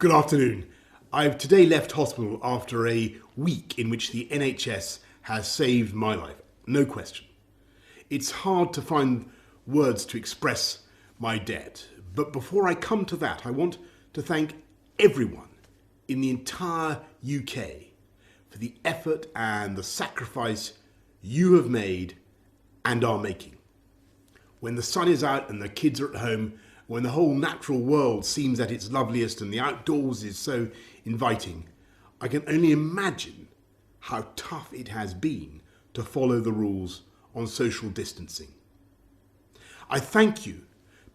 Good afternoon. I've today left hospital after a week in which the NHS has saved my life, no question. It's hard to find words to express my debt, but before I come to that, I want to thank everyone in the entire UK for the effort and the sacrifice you have made and are making. When the sun is out and the kids are at home, when the whole natural world seems at its loveliest and the outdoors is so inviting, I can only imagine how tough it has been to follow the rules on social distancing. I thank you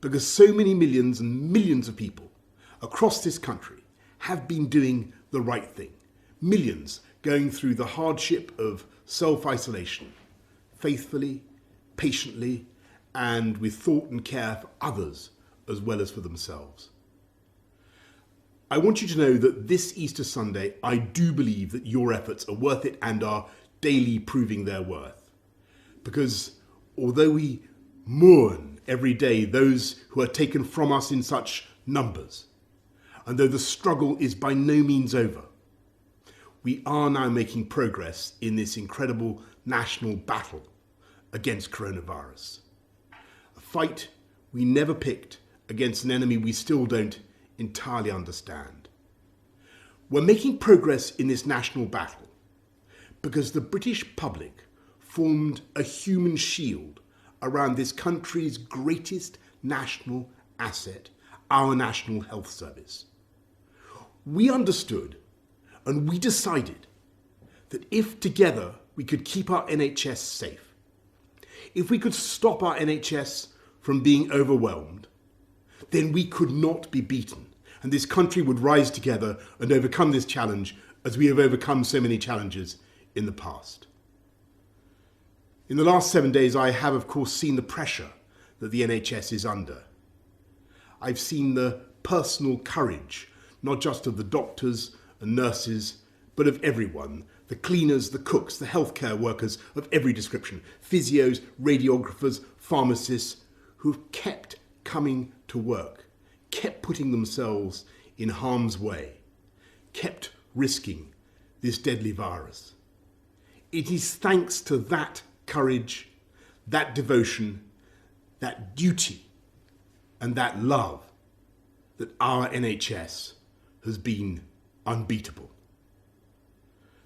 because so many millions and millions of people across this country have been doing the right thing. Millions going through the hardship of self-isolation, faithfully, patiently, and with thought and care for others as well as for themselves. I want you to know that this Easter Sunday, I do believe that your efforts are worth it and are daily proving their worth. Because although we mourn every day those who are taken from us in such numbers, and though the struggle is by no means over, we are now making progress in this incredible national battle against coronavirus. A fight we never picked against an enemy we still don't entirely understand. We're making progress in this national battle because the British public formed a human shield around this country's greatest national asset, our National Health Service. We understood and we decided that if together we could keep our NHS safe, if we could stop our NHS from being overwhelmed, then we could not be beaten, and this country would rise together and overcome this challenge as we have overcome so many challenges in the past. In the last 7 days, I have, of course, seen the pressure that the NHS is under. I've seen the personal courage, not just of the doctors and nurses, but of everyone, the cleaners, the cooks, the healthcare workers of every description, physios, radiographers, pharmacists, who've kept coming to work, kept putting themselves in harm's way, kept risking this deadly virus. It is thanks to that courage, that devotion, that duty, and that love that our NHS has been unbeatable.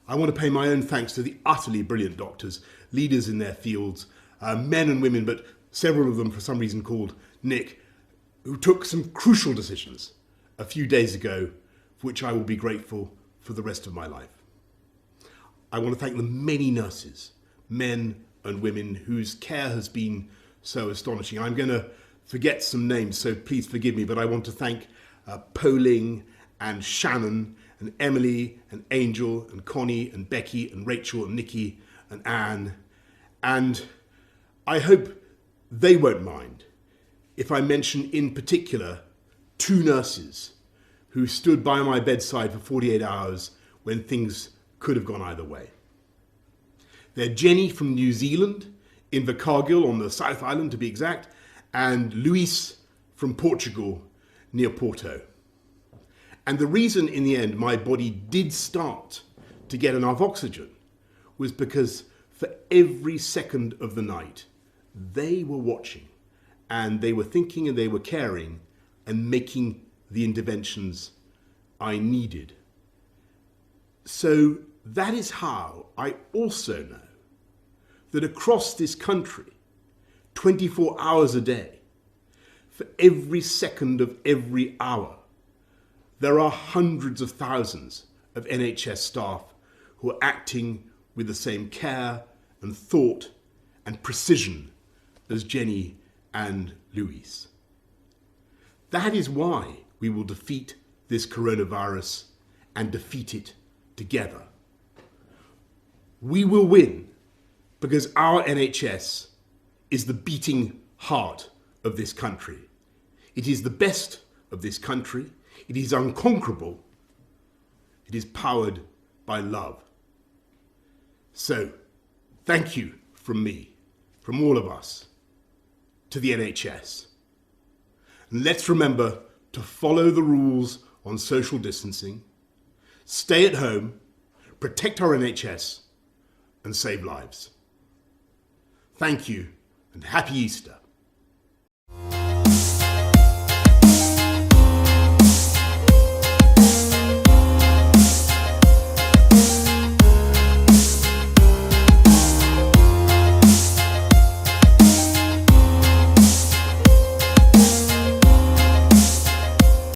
I want to pay my own thanks to the utterly brilliant doctors, leaders in their fields, men and women, but several of them for some reason called Nick, who took some crucial decisions a few days ago, for which I will be grateful for the rest of my life. I want to thank the many nurses, men and women, whose care has been so astonishing. I'm going to forget some names, so please forgive me, but I want to thank Poling and Shannon and Emily and Angel and Connie and Becky and Rachel and Nikki and Anne. And I hope they won't mind if I mention in particular 2 nurses who stood by my bedside for 48 hours when things could have gone either way. They're Jenny from New Zealand, Invercargill on the South Island to be exact, and Luis from Portugal near Porto. And the reason in the end my body did start to get enough oxygen was because for every second of the night, they were watching and they were thinking and they were caring and making the interventions I needed. So that is how I also know that across this country, 24 hours a day, for every second of every hour, there are hundreds of thousands of NHS staff who are acting with the same care and thought and precision as Jenny and Luis. That is why we will defeat this coronavirus and defeat it together. We will win because our NHS is the beating heart of this country. It is the best of this country. It is unconquerable. It is powered by love. So, thank you from me, from all of us, to the NHS. And let's remember to follow the rules on social distancing, stay at home, protect our NHS, and save lives. Thank you, and happy Easter.